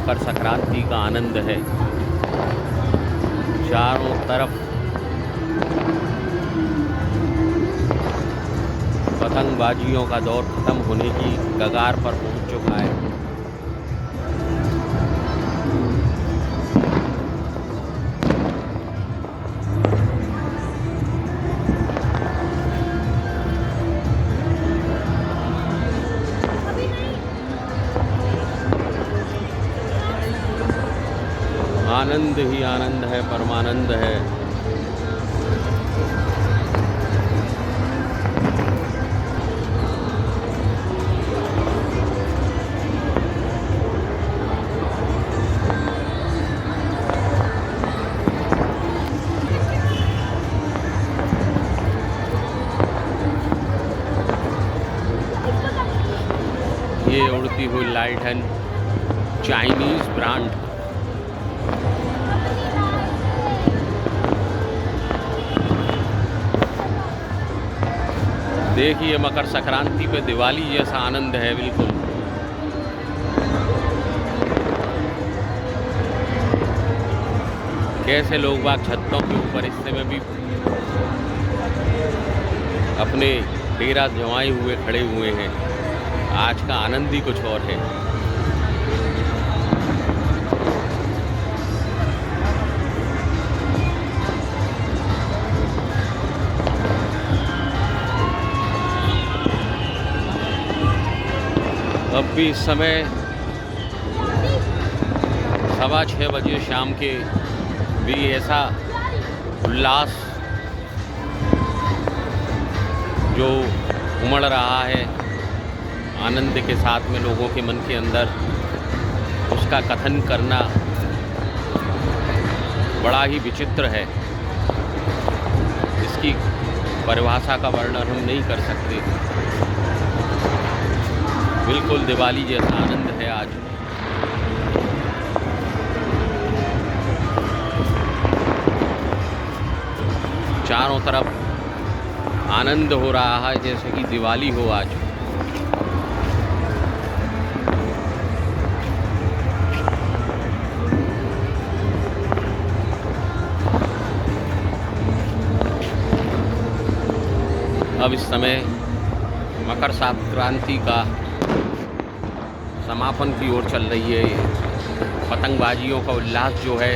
मकर संक्रांति का आनंद है। चारों तरफ पतंगबाजियों का दौर खत्म होने की कगार पर पहुंच चुका है। आनंद ही आनंद है, परमानंद है। ये उड़ती हुई लाइट है चाइनीज ब्रांड। देखिए मकर संक्रांति पे दिवाली जैसा आनंद है बिल्कुल। कैसे लोग बाग छतों के ऊपर हिस्से में भी अपने डेरा जमाए हुए खड़े हुए हैं। आज का आनंद ही कुछ और है। अब भी इस समय 6:15 बजे शाम के भी ऐसा उल्लास जो उमड़ रहा है आनंद के साथ में लोगों के मन के अंदर, उसका कथन करना बड़ा ही विचित्र है। इसकी परिभाषा का वर्णन हम नहीं कर सकते। बिल्कुल दिवाली जैसा आनंद है आज। चारों तरफ आनंद हो रहा है जैसे कि दिवाली हो आज। अब इस समय मकर संक्रांति का समापन की ओर चल रही है। पतंगबाजियों का उल्लास जो है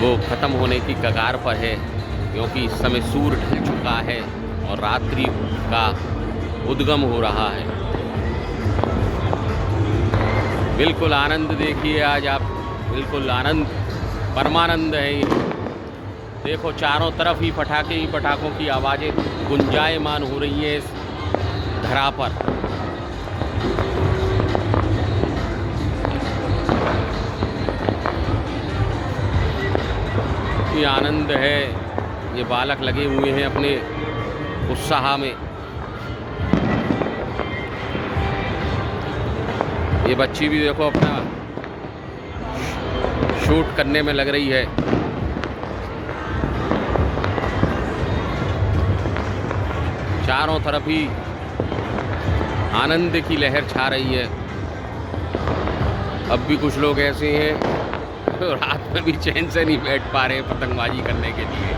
वो ख़त्म होने की कगार पर है, क्योंकि इस समय सूर्य ढल चुका है और रात्रि का उद्गम हो रहा है। बिल्कुल आनंद देखिए आज आप, बिल्कुल आनंद, परमानंद है ये। देखो चारों तरफ ही पटाखे ही पटाखों की आवाज़ें गुंजायमान हो रही है इस धरा पर। ये आनंद है। ये बालक लगे हुए हैं अपने उत्साह में। ये बच्ची भी देखो अपना शूट करने में लग रही है। चारों तरफ ही आनंद की लहर छा रही है। अब भी कुछ लोग ऐसे हैं तो रात में भी चैन से नहीं बैठ पा रहे पतंगबाजी करने के लिए।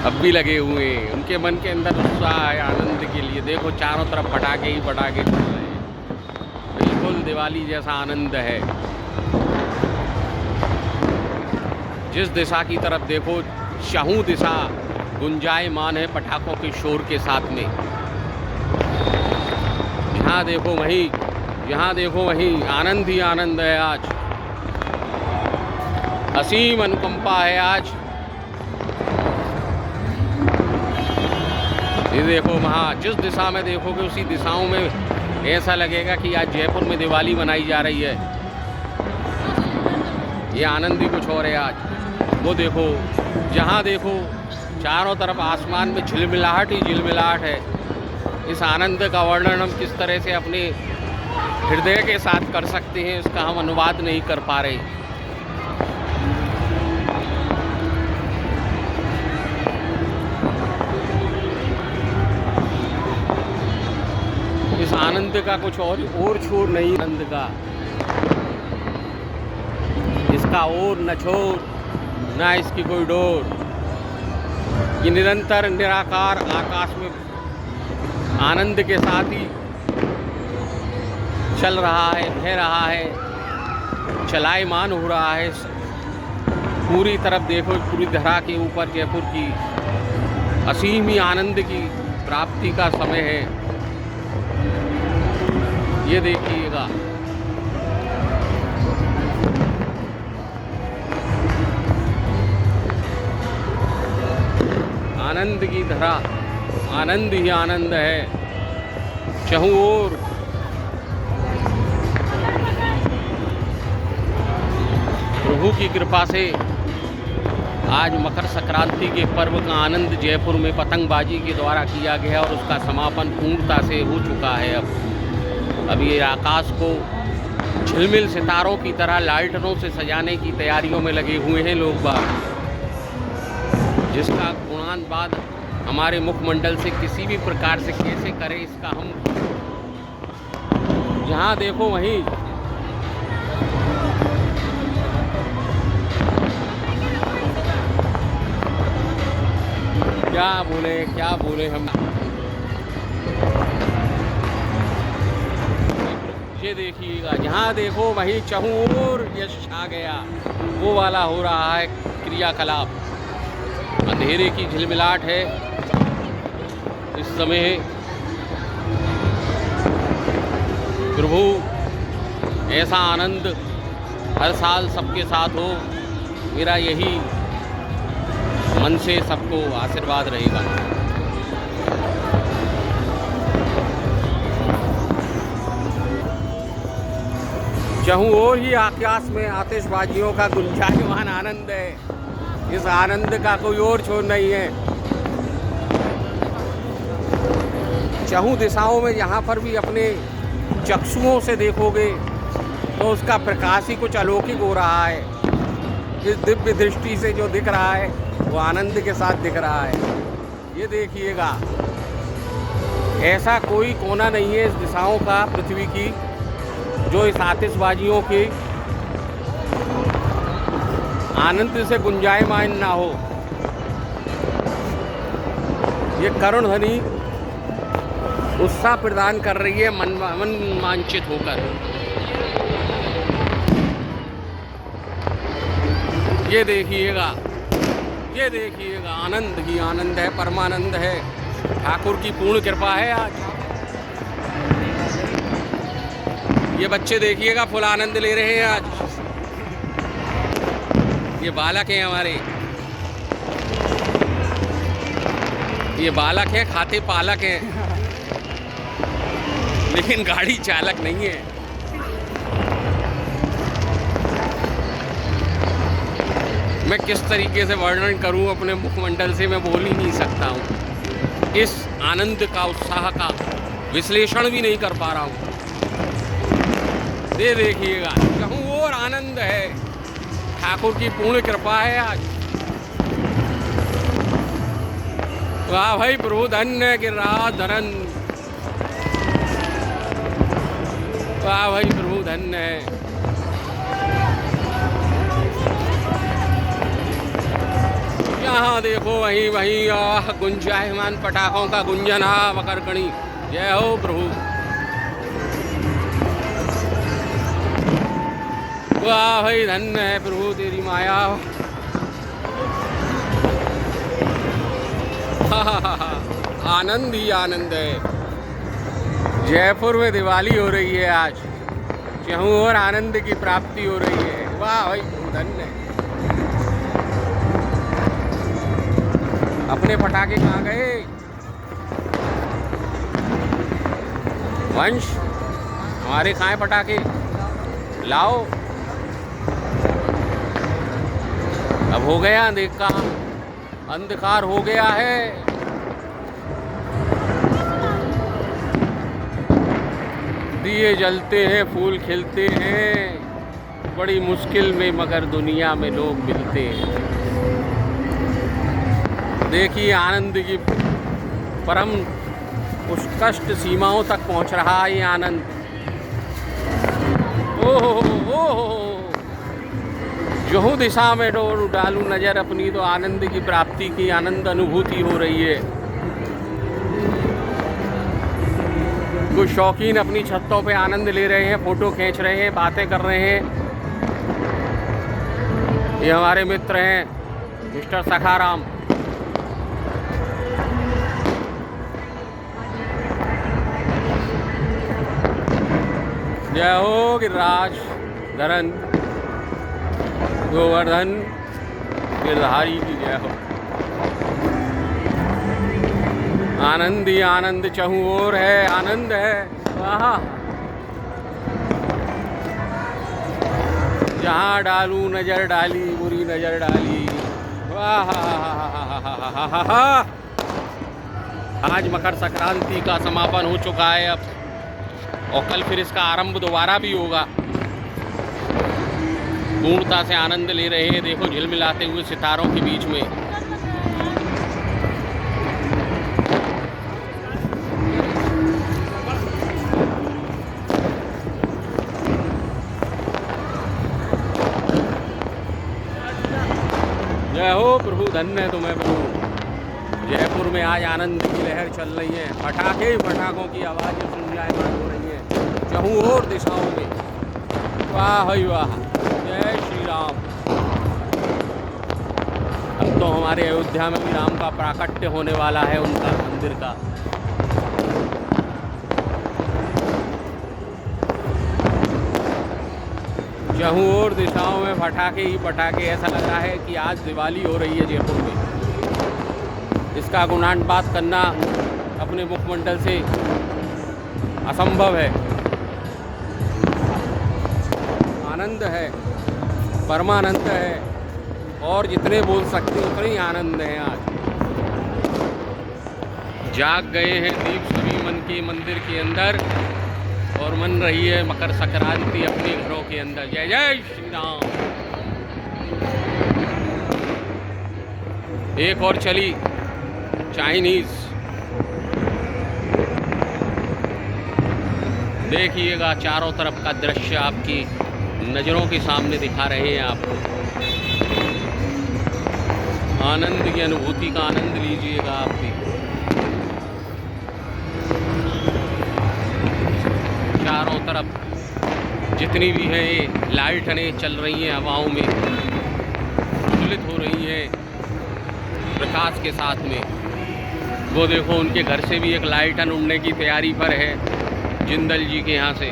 अब भी लगे हुए हैं, उनके मन के अंदर उत्साह है आनंद के लिए। देखो चारों तरफ पटाखे ही पटाखे चल रहे हैं। बिल्कुल दिवाली जैसा आनंद है। जिस दिशा की तरफ देखो शाहू दिशा गुंजायमान है पटाखों के शोर के साथ में। यहाँ देखो वहीं आनंद ही आनंद है आज। असीम अनुकंपा है आज। ये देखो वहाँ जिस दिशा में देखोगे उसी दिशाओं में ऐसा लगेगा कि आज जयपुर में दिवाली मनाई जा रही है। ये आनंद ही कुछ और है आज। वो देखो जहाँ देखो चारों तरफ आसमान में झिलमिलाहट ही झिलमिलाहट है। इस आनंद का वर्णन हम किस तरह से अपने हृदय के साथ कर सकते हैं, इसका हम अनुवाद नहीं कर पा रहे। इस आनंद का कुछ और छोर नहीं। आनंद का इसका ओर न छोर, न इसकी कोई डोर। ये निरंतर निराकार आकाश में आनंद के साथ ही चल रहा है, बह रहा है, चलायमान हो रहा है। पूरी तरफ देखो, पूरी धरा के ऊपर जयपुर की असीम ही आनंद की प्राप्ति का समय है। ये देखिएगा, आनंद की धरा, आनंद ही आनंद है चहुं ओर। प्रभु की कृपा से आज मकर संक्रांति के पर्व का आनंद जयपुर में पतंगबाजी के द्वारा किया गया और उसका समापन पूर्णता से हो चुका है। अब ये आकाश को झिलमिल सितारों की तरह लालटेनों से सजाने की तैयारियों में लगे हुए हैं लोग बाग, जिसका गुणानुवाद हमारे मुखमंडल से किसी भी प्रकार से कैसे करें, इसका हम जहाँ देखो वहीं क्या बोले हम। ये देखिएगा, जहाँ देखो वहीं चहुं ओर यश छा गया, वो वाला हो रहा है क्रियाकलाप। अंधेरे की झिलमिलाहट है इस समय। प्रभु ऐसा आनंद हर साल सबके साथ हो, मेरा यही मन से सबको आशीर्वाद रहेगा। चहुं ओर ही आकाश में आतिशबाजियों का गुंजायमान आनंद है। इस आनंद का कोई और छोर नहीं है। चहुं दिशाओं में यहाँ पर भी अपने चक्षुओं से देखोगे तो उसका प्रकाश ही कुछ अलौकिक हो रहा है। इस दिव्य दृष्टि से जो दिख रहा है वो आनंद के साथ दिख रहा है। ये देखिएगा, ऐसा कोई कोना नहीं है इस दिशाओं का पृथ्वी की जो इस आतिशबाजियों की आनंद से गुंजायमान ना हो। ये करुण ध्वनि उत्साह प्रदान कर रही है मन वांछित होकर। ये देखिएगा, ये देखिएगा, आनंद ही आनंद है, परमानंद है। ठाकुर की पूर्ण कृपा है आज। ये बच्चे देखिएगा फुल आनंद ले रहे हैं आज। ये बालक हैं हमारे, ये बालक हैं, खाते पालक हैं, लेकिन गाड़ी चालक नहीं है। मैं किस तरीके से वर्णन करूं अपने मुखमंडल से, मैं बोल ही नहीं सकता हूं। इस आनंद का, उत्साह का विश्लेषण भी नहीं कर पा रहा हूं। ये देखिएगा, कहूँ और आनंद है। ठाकुर की पूर्ण कृपा है आज। वाह भाई प्रभु धन्य गिरिराज धरन। वाह भाई प्रभु धन्य है। यहाँ देखो वहीं वहीं गुंजायमान पटाखों का गुंजन। मकरकणी जय हो प्रभु। वाह भाई धन्य है प्रभु तेरी माया। आनंद ही आनंद है। जयपुर में दिवाली हो रही है आज। चहुं और आनंद की प्राप्ति हो रही है। वाह भाई धन्य है। अपने पटाखे कहाँ गए? वंश हमारे कहाँ हैं पटाखे? लाओ। अब हो गया देखा, अंधकार हो गया है। दिए जलते हैं, फूल खिलते हैं, बड़ी मुश्किल में मगर दुनिया में लोग मिलते हैं। देखिए आनंद की परम उत्कृष्ट सीमाओं तक पहुंच रहा है ये आनंद। ओहो, जहूँ दिशा में डोर डालूं नज़र अपनी तो आनंद की प्राप्ति की आनंद अनुभूति हो रही है। कुछ शौकीन अपनी छतों पे आनंद ले रहे हैं, फोटो खींच रहे हैं, बातें कर रहे हैं। ये हमारे मित्र हैं मिस्टर सखाराम। जय हो गिरिराज धरन गोवर्धन गिरधारी की जय हो। आनंद ही आनंद चहु ओर है, आनंद है। वाह, जहाँ डालूं नजर डाली बुरी नजर डाली। वाह, आज मकर संक्रांति का समापन हो चुका है अब, और कल फिर इसका आरंभ दोबारा भी होगा। पूर्णता से आनंद ले रहे हैं, देखो झिलमिलाते हुए सितारों के बीच में। जय हो प्रभु, धन्य है तुम्हें प्रभु। जयपुर में आज आनंद की लहर चल रही है, पटाखे ही पटाखों की आवाज़ें सुनजायमान हो रही हैं चहु ओर दिशाओं में। वाह भाई वाह, जय श्री राम। अब तो हमारे अयोध्या में भी राम का प्राकट्य होने वाला है, उनका मंदिर का। चहु ओर दिशाओं में पटाखे ही पटाखे। ऐसा लग रहा है कि आज दिवाली हो रही है जयपुर में। इसका गुणानुवाद करना अपने मुखमंडल से असंभव है। आनंद है, परमानंद है, और जितने बोल सकते उतने ही आनंद है। आज जाग गए हैं दीप सभी मन के मंदिर के अंदर, और मन रही है मकर संक्रांति अपने घरों के अंदर। जय जय श्री राम। एक और चली चाइनीज, देखिएगा चारों तरफ का दृश्य आपकी नज़रों के सामने दिखा रहे हैं आपको। आनंद की अनुभूति का आनंद लीजिएगा आप भी। चारों तरफ जितनी भी है ये लाइटें चल रही हैं हवाओं में, प्रज्वलित हो रही हैं प्रकाश के साथ में। वो देखो उनके घर से भी एक लाइटन उड़ने की तैयारी पर है, जिंदल जी के यहाँ से।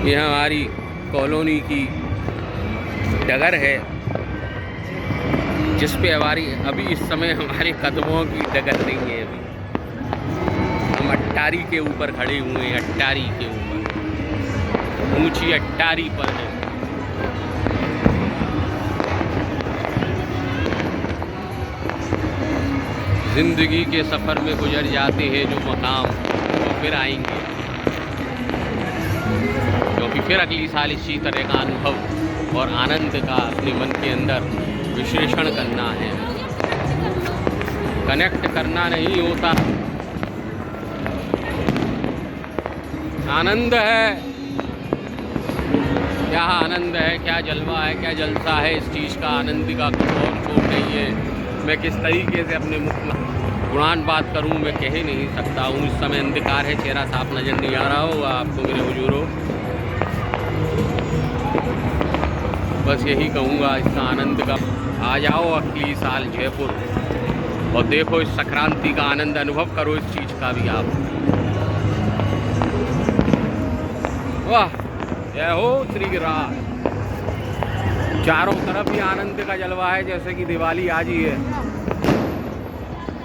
ये हमारी कॉलोनी की डगर है, जिस पे हमारी अभी इस समय हमारे कदमों की डगर नहीं है। अभी हम अट्टारी के ऊपर खड़े हुए हैं, अट्टारी के ऊपर, ऊंची अट्टारी पर है। जिंदगी के सफ़र में गुजर जाते हैं जो मकाम, वो फिर आएंगे, क्योंकि फिर अगली साल इसी तरह का अनुभव और आनंद का अपने मन के अंदर विश्लेषण करना है। कनेक्ट करना नहीं होता। आनंद है, क्या आनंद है, क्या जलवा है, क्या जलसा है इस चीज़ का। आनंद का कुछ और छोड़ नहीं है। मैं किस तरीके से अपने मुख में गुणान बात करूं, मैं कह ही नहीं सकता हूँ। इस समय अंधकार है, चेहरा साफ नज़र नहीं आ रहा होगा आपको मेरे हुजूरों। बस यही कहूँगा, इस आनंद का आ जाओ अगली साल जयपुर और देखो इस संक्रांति का आनंद, अनुभव करो इस चीज़ का भी आप। वाह, जय हो श्री गिरिराज। चारों तरफ ही आनंद का जलवा है, जैसे कि दिवाली आज ही है।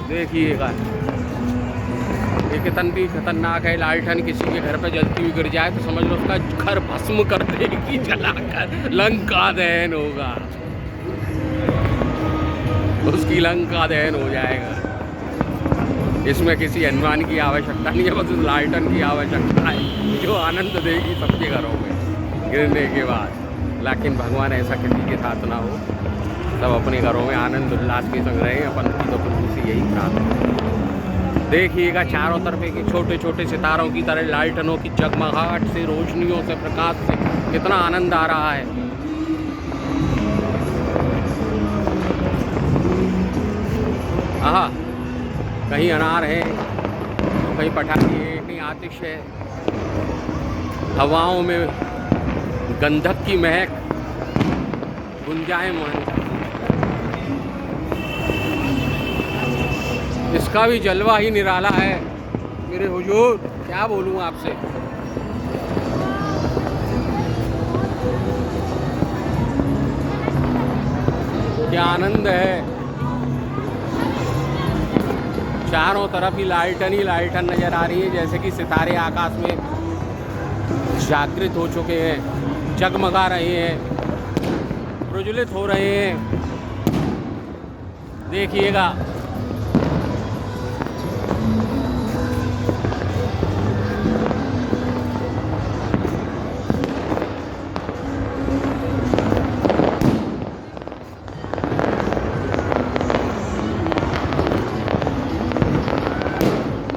देखिएगा ये कितनी भी खतरनाक है। लालटेन किसी के घर पे जलती हुई गिर जाए तो समझ लो उसका घर भस्म कर देगी, जलाकर लंका दहन होगा, उसकी लंका दहन हो जाएगा। इसमें किसी हनुमान की आवश्यकता नहीं है, बस उस लालटेन की आवश्यकता है जो आनंद देगी सबके घरों में गिरने के बाद। लेकिन भगवान ऐसा किसी के साथ ना हो, सब अपने घरों में आनंद उल्लास के संग रहें। अपन की तो प्रभु से यही प्रार्थना है। देखिएगा चारों तरफ के छोटे छोटे सितारों की तरह लालटनों की जगमगाहट से, रोशनियों से, प्रकाश से कितना आनंद आ रहा है। आहा, कहीं अनार है तो कहीं पटाखे है, कहीं आतिश है, हवाओं में गंधक की महक गुंजायमान। इसका भी जलवा ही निराला है मेरे हुजूर, क्या बोलूँ आपसे। क्या आनंद है, चारों तरफ ही लालटन नजर आ रही है, जैसे कि सितारे आकाश में जागृत हो चुके हैं, जगमगा रहे हैं, प्रज्वलित हो रहे हैं। देखिएगा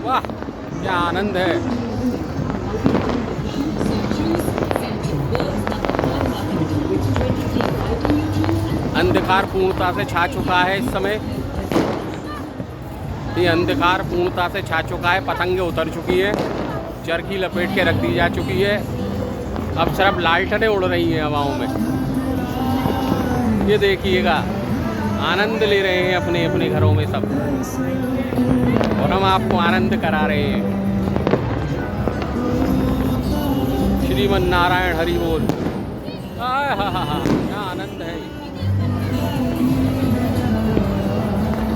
वाह, क्या आनंद है। अंधकार पूर्णता से छा चुका है इस समय, ये अंधकार पूर्णता से छा चुका है, पतंगें उतर चुकी हैं, चरखी लपेट के रख दी जा चुकी है, अब सिर्फ लालटनें उड़ रही हैं हवाओं में। ये देखिएगा, आनंद ले रहे हैं अपने अपने घरों में सब, और हम आपको आनंद करा रहे हैं। श्रीमन नारायण हरि बोल। हा, क्या आनंद है।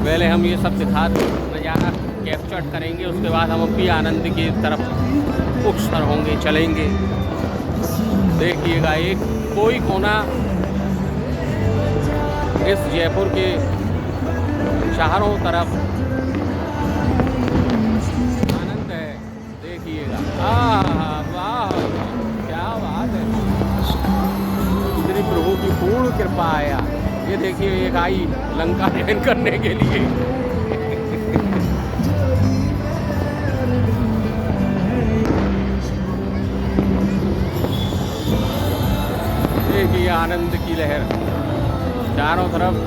पहले हम ये सब दिखा नज़ारा कैप्चर करेंगे, उसके बाद हम भी आनंद की तरफ अग्रसर होंगे, चलेंगे। देखिएगा, एक कोई कोना इस जयपुर के चारों तरफ आनंद है। देखिएगा, वाह, क्या बात है, श्री प्रभु की पूर्ण कृपा आया। ये देखिए, एक आई लंका दहन करने के लिए। देखिए आनंद की लहर चारों तरफ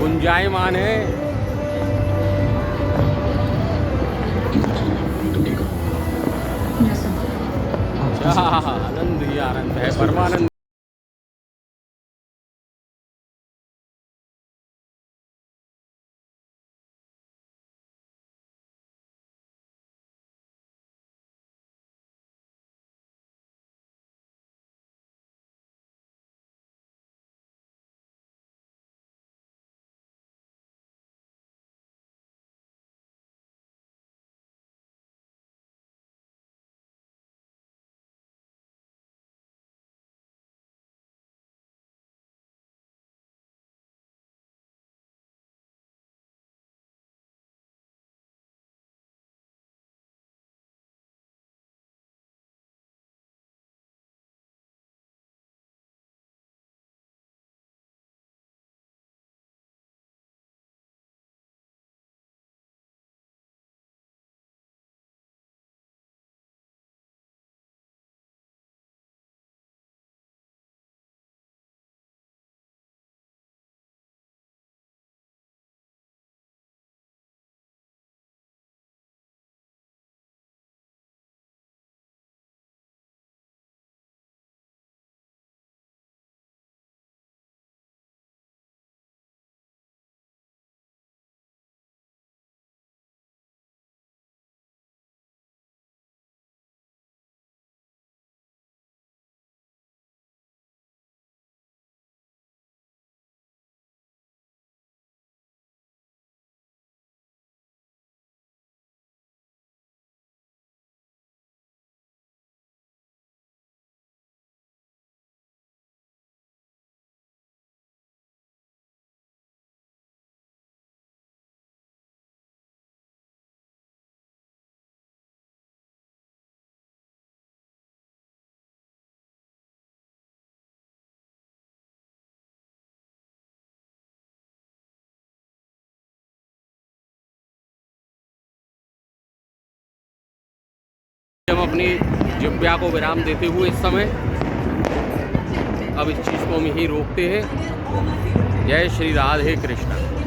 गुंजायमान है। आनंद ही आनंद है, परमानंद। हम अपनी जिह्वा को विराम देते हुए इस समय अब इस चीज़ को हम यहीं रोकते हैं। जय श्री राधे कृष्ण।